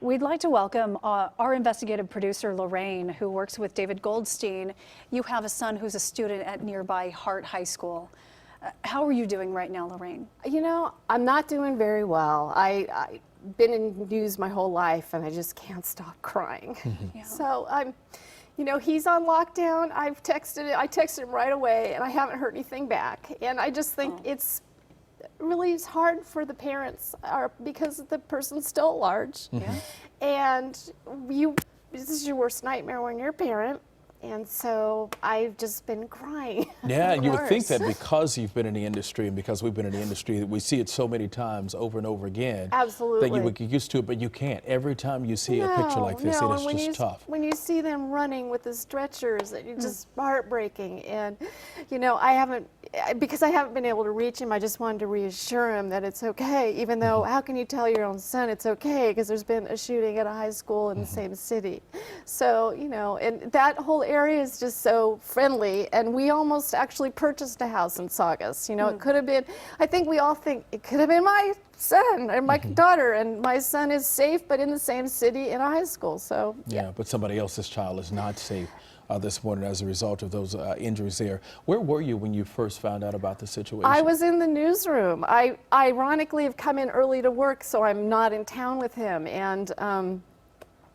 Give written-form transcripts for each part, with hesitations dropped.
We'd like to welcome our investigative producer, Lorraine, who works with David Goldstein. You have a son who's a student at nearby Hart High School. How are you doing right now, Lorraine? You know, I'm not doing very well. I've been in news my whole life, and I just can't stop crying. Yeah. So he's on lockdown. I texted him right away, and I haven't heard anything back. And I just think it's really hard for the parents because the person's still large. Yeah. And this is your worst nightmare when you're a parent. And so I've just been crying. Yeah, you would think that because you've been in the industry and because we've been in the industry, that we see it so many times over and over again. Absolutely. That you would get used to it, but you can't. Every time you see a picture like this, it is just tough. When you see them running with the stretchers, it's just heartbreaking. And, because I haven't been able to reach him, I just wanted to reassure him that it's okay, even though how can you tell your own son it's okay? Because there's been a shooting at a high school in the same city. So, and that whole area is just so friendly, and we almost actually purchased a house in Saugus. It could have been, I think we all think it could have been my son or my daughter, and my son is safe, but in the same city in a high school. So yeah, but somebody else's child is not safe this morning as a result of those injuries there. Where were you when you first found out about the situation? I was in the newsroom. I ironically have come in early to work, so I'm not in town with him. And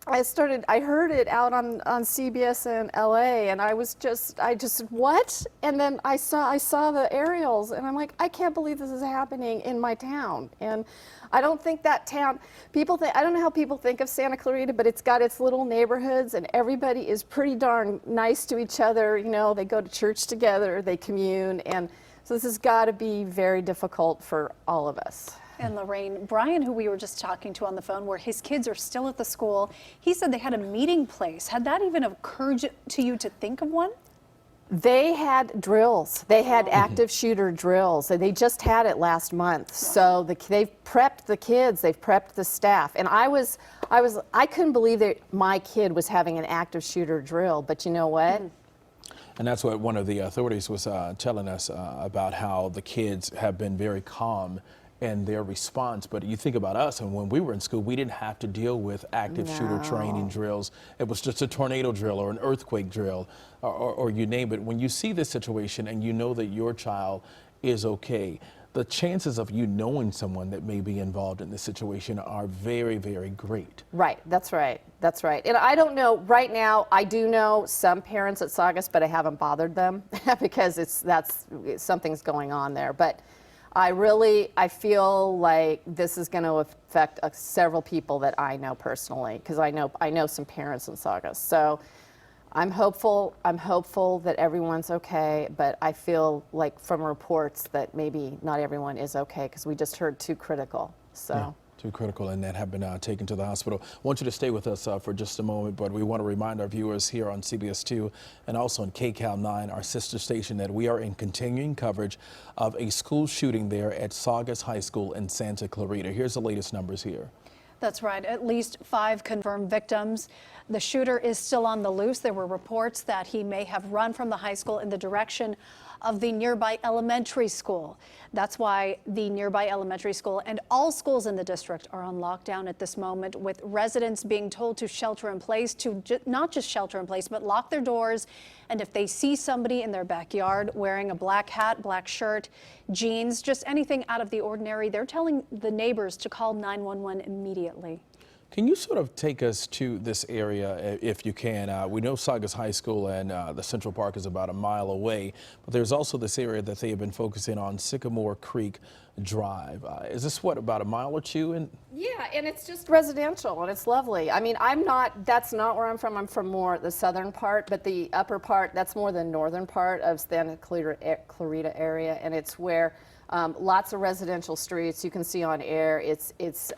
I heard it out on CBS in LA, and I just what? And then I saw the aerials, and I'm like, I can't believe this is happening in my town. And I don't think that town, I don't know how people think of Santa Clarita, but it's got its little neighborhoods, and everybody is pretty darn nice to each other. They go to church together, they commune, and so this has got to be very difficult for all of us. And Lorraine, Brian, who we were just talking to on the phone, where his kids are still at the school, he said they had a meeting place. Had that even occurred to you to think of one? They had drills. They had active shooter drills. They just had it last month. So they've prepped the kids, they've prepped the staff. And I couldn't believe that my kid was having an active shooter drill, but you know what? And that's what one of the authorities was telling us about, how the kids have been very calm and their response. But you think about us, and when we were in school, we didn't have to deal with active shooter training drills. It was just a tornado drill or an earthquake drill or you name it. When you see this situation and you know that your child is okay, the chances of you knowing someone that may be involved in this situation are very, very great. Right, that's right, that's right. And I don't know, right now, I do know some parents at Saugus, but I haven't bothered them because something's going on there. But I feel like this is going to affect several people that I know personally, because I know some parents in Saugus. So I'm hopeful that everyone's okay, but I feel like from reports that maybe not everyone is okay, because we just heard 2 critical. So. Yeah. 2 critical and that have been taken to the hospital. I want you to stay with us for just a moment, but we want to remind our viewers here on CBS2 and also on KCAL 9, our sister station, that we are in continuing coverage of a school shooting there at Saugus High School in Santa Clarita. Here's the latest numbers here. That's right. At least 5 confirmed victims. The shooter is still on the loose. There were reports that he may have run from the high school in the direction of the nearby elementary school. That's why the nearby elementary school and all schools in the district are on lockdown at this moment, with residents being told to shelter in place, not just shelter in place, but lock their doors. And if they see somebody in their backyard wearing a black hat, black shirt, jeans, just anything out of the ordinary, they're telling the neighbors to call 911 immediately. Can you sort of take us to this area if you can? We know Saugus High School and the Central Park is about a mile away, but there's also this area that they have been focusing on, Sycamore Creek Drive. Is this about a mile or 2? Yeah, and it's just residential and it's lovely. I mean, that's not where I'm from. I'm from more the southern part, but the upper part, that's more the northern part of Santa Clarita area, and it's where lots of residential streets you can see on air. It's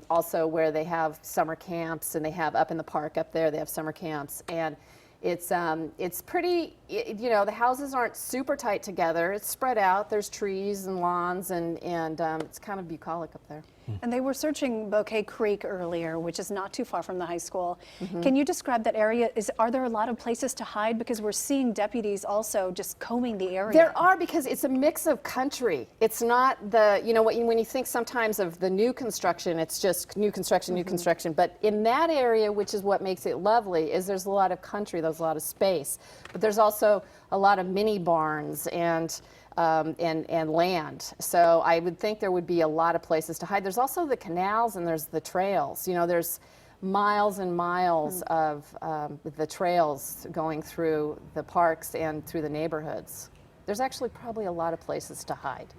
also where they have summer camps, and they have up in the park up there, they have summer camps. And it's pretty, the houses aren't super tight together. It's spread out. There's trees and lawns, and it's kind of bucolic up there. And they were searching Bouquet Creek earlier, which is not too far from the high school. Can you describe that area? Are there a lot of places to hide? Because we're seeing deputies also just combing the area. There are, because it's a mix of country. It's not the, you know, when you think sometimes of the new construction, it's just new construction, new construction. But in that area, which is what makes it lovely, is there's a lot of country, there's a lot of space. But there's also a lot of mini barns and land. So I would think there would be a lot of places to hide. There's also the canals and there's the trails. You know, there's miles and miles of the trails going through the parks and through the neighborhoods. There's actually probably a lot of places to hide.